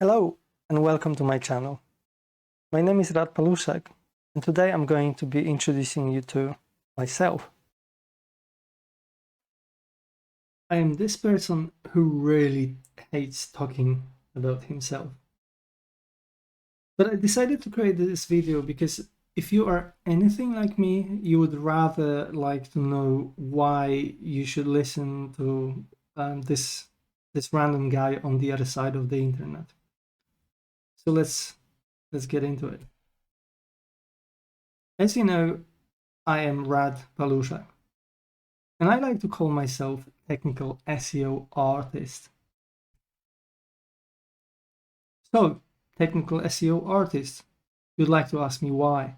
Hello and welcome to my channel. My name is Rad Paluszek and today I'm going to be introducing you to myself. I am this person who really hates talking about himself. But I decided to create this video because if you are anything like me, you would rather like to know why you should listen to this random guy on the other side of the internet. So let's get into it. As you know, I am Rad Paluszek, and I like to call myself Technical SEO Artist. So, Technical SEO Artist, you'd like to ask me why?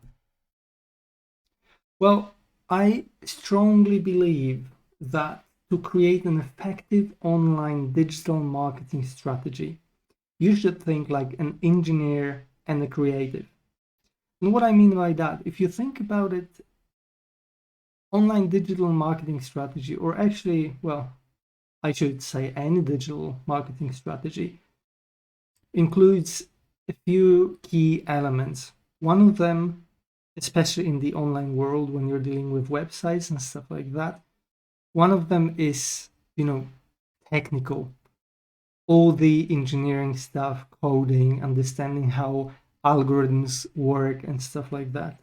Well, I strongly believe that to create an effective online digital marketing strategy, you should think like an engineer and a creative. And what I mean by that, if you think about it, online digital marketing strategy, or actually, well, I should say any digital marketing strategy, includes a few key elements. One of them, especially in the online world when you're dealing with websites and stuff like that, one of them is, technical. All the engineering stuff, coding, understanding how algorithms work and stuff like that.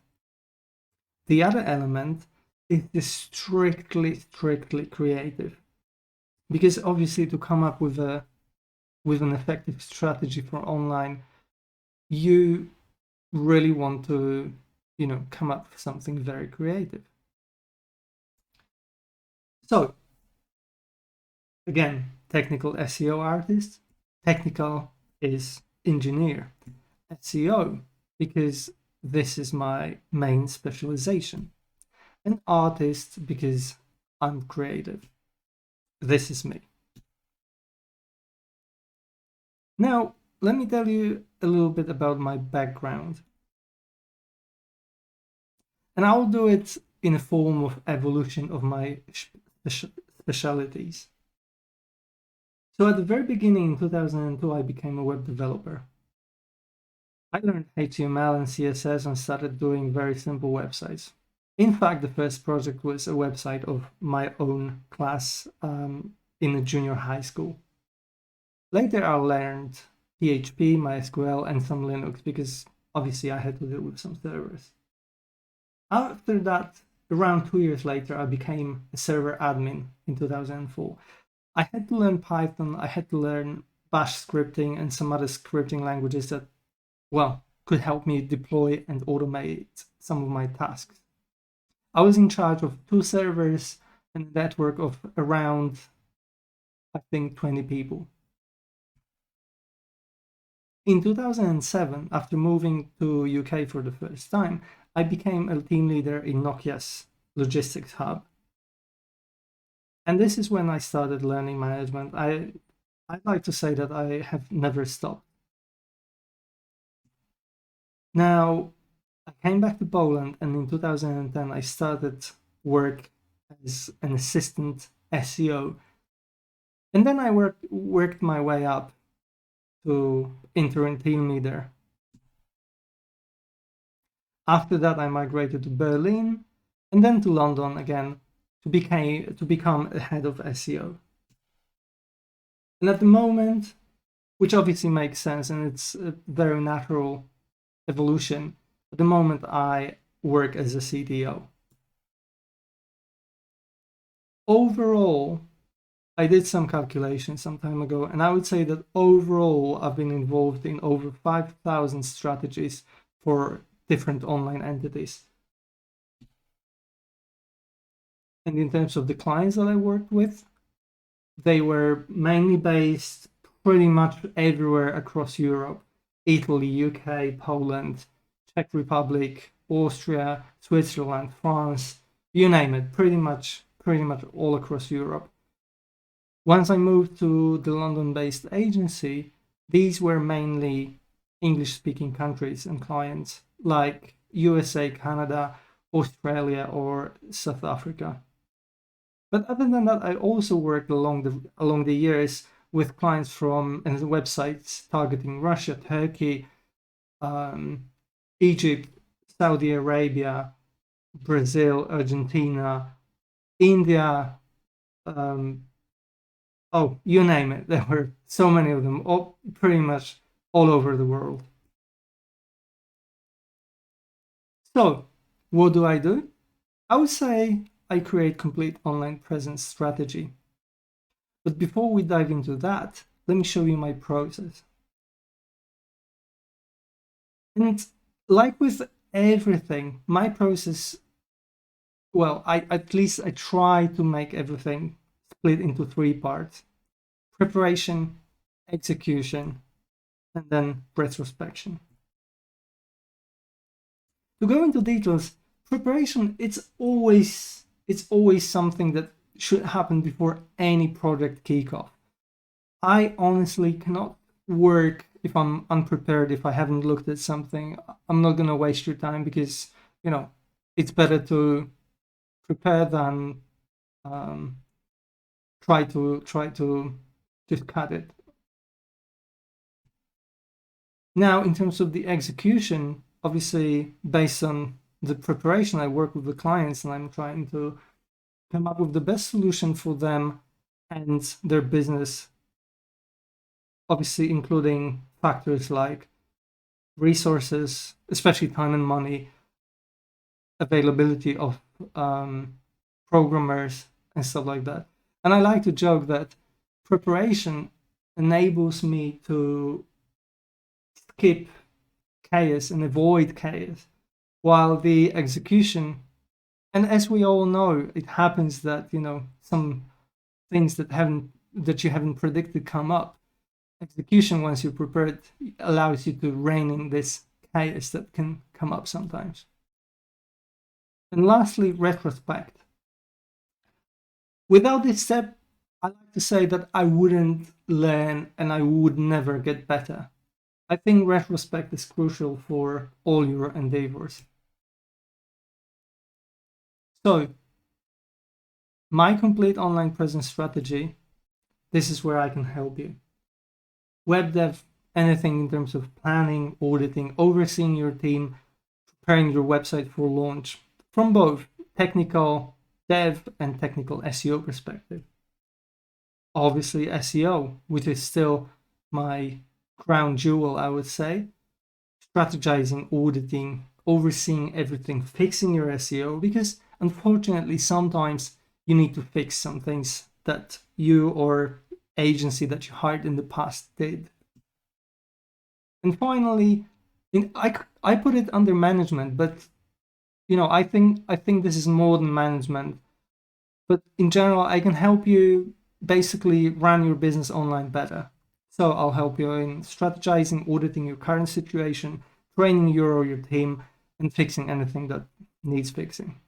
The other element is strictly creative, because obviously to come up with an effective strategy for online, you really want to come up with something very creative. So again, Technical SEO Artist. Technical is engineer. SEO, because this is my main specialization. An artist, because I'm creative. This is me. Now, let me tell you a little bit about my background. And I'll do it in a form of evolution of my specialties. So at the very beginning in 2002, I became a web developer. I learned HTML and CSS and started doing very simple websites. In fact, the first project was a website of my own class in a junior high school. Later, I learned PHP, MySQL, and some Linux because obviously I had to deal with some servers. After that, around 2 years later, I became a server admin in 2004. I had to learn Python, I had to learn Bash scripting and some other scripting languages that, well, could help me deploy and automate some of my tasks. I was in charge of 2 servers and a network of around, I think, 20 people. In 2007, after moving to UK for the first time, I became a team leader in Nokia's logistics hub. And this is when I started learning management. I'd like to say that I have never stopped. Now, I came back to Poland, and in 2010 I started work as an assistant SEO. And then I worked my way up to interim team leader. After that, I migrated to Berlin and then to London again to become a head of SEO. And at the moment, which obviously makes sense and it's a very natural evolution, at the moment I work as a CTO. Overall, I did some calculations some time ago, and I would say that overall I've been involved in over 5,000 strategies for different online entities. And in terms of the clients that I worked with, they were mainly based pretty much everywhere across Europe: Italy, UK, Poland, Czech Republic, Austria, Switzerland, France, you name it, pretty much all across Europe. Once I moved to the London-based agency, these were mainly English-speaking countries and clients like USA, Canada, Australia, or South Africa. But other than that, I also worked along the years with clients from and websites targeting Russia, Turkey, Egypt, Saudi Arabia, Brazil, Argentina, India, oh, you name it. There were so many of them, all pretty much all over the world. So what do? I would say I create complete online presence strategy. But before we dive into that, let me show you my process. And like with everything, my process, well, at least I try to make everything split into 3 parts: preparation, execution, and then retrospection. To go into details, preparation, it's always something that should happen before any project kickoff. I honestly cannot work if I'm unprepared, if I haven't looked at something. I'm not going to waste your time because, you know, it's better to prepare than try to just cut it. Now, in terms of the execution, obviously, based on the preparation, I work with the clients and I'm trying to come up with the best solution for them and their business, obviously including factors like resources, especially time and money, availability of programmers and stuff like that. And I like to joke that preparation enables me to skip chaos and avoid chaos, while the execution, and as we all know, it happens that, you know, some things that you haven't predicted come up. Execution, once you're prepared, allows you to rein in this chaos that can come up sometimes. And lastly, retrospect. Without this step, I like to say that I wouldn't learn and I would never get better. I think retrospect is crucial for all your endeavors. So, my complete online presence strategy, this is where I can help you. Web dev, anything in terms of planning, auditing, overseeing your team, preparing your website for launch, from both technical dev and technical SEO perspective. Obviously SEO, which is still my crown jewel, I would say. Strategizing, auditing, overseeing everything, fixing your SEO, because unfortunately sometimes you need to fix some things that you or agency that you hired in the past did. And finally, I put it under management, but you know, I think this is more than management. But in general, I can help you basically run your business online better. So I'll help you in strategizing, auditing your current situation, training you or your team, and fixing anything that needs fixing.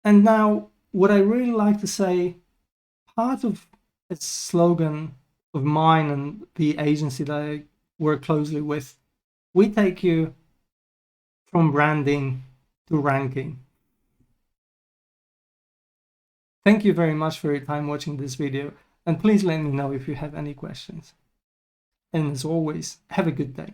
And now, what I really like to say, part of a slogan of mine and the agency that I work closely with, we take you from branding to ranking. Thank you very much for your time watching this video, and please let me know if you have any questions. And as always, have a good day.